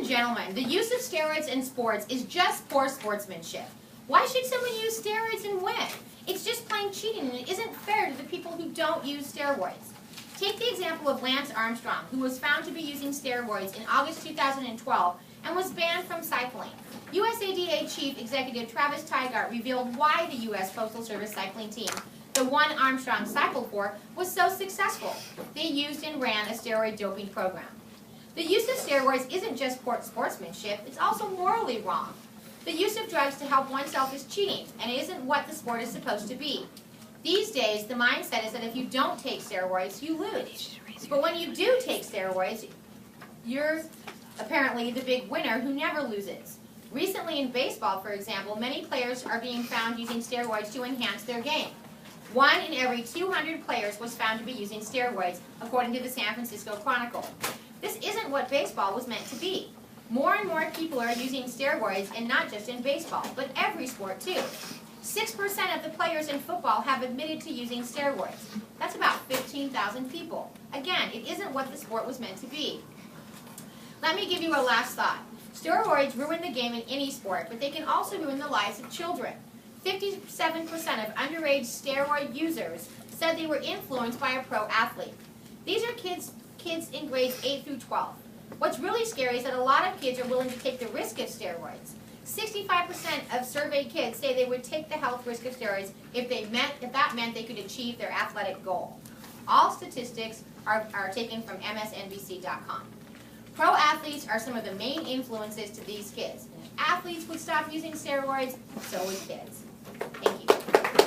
gentlemen, the use of steroids in sports is just poor sportsmanship. Why should someone use steroids and win? It's just plain cheating, and it isn't fair to the people who don't use steroids. Take the example of Lance Armstrong, who was found to be using steroids in August 2012 and was banned from cycling. USADA Chief Executive Travis Tygart revealed why the U.S. Postal Service cycling team, the one Armstrong cycled for, was so successful. They used and ran a steroid doping program. The use of steroids isn't just poor sportsmanship, it's also morally wrong. The use of drugs to help oneself is cheating, and it isn't what the sport is supposed to be. These days, the mindset is that if you don't take steroids, you lose. But when you do take steroids, you're apparently the big winner who never loses. Recently in baseball, for example, many players are being found using steroids to enhance their game. 1 in every 200 players was found to be using steroids, according to the San Francisco Chronicle. This isn't what baseball was meant to be. More and more people are using steroids, and not just in baseball, but every sport too. 6% of the players in football have admitted to using steroids. That's about 15,000 people. Again, it isn't what the sport was meant to be. Let me give you a last thought. Steroids ruin the game in any sport, but they can also ruin the lives of children. 57% of underage steroid users said they were influenced by a pro athlete. These are kids in grades 8 through 12. What's really scary is that a lot of kids are willing to take the risk of steroids. 65% of surveyed kids say they would take the health risk of steroids if that meant they could achieve their athletic goal. All statistics are taken from MSNBC.com. Pro athletes are some of the main influences to these kids. And if athletes would stop using steroids, so would kids.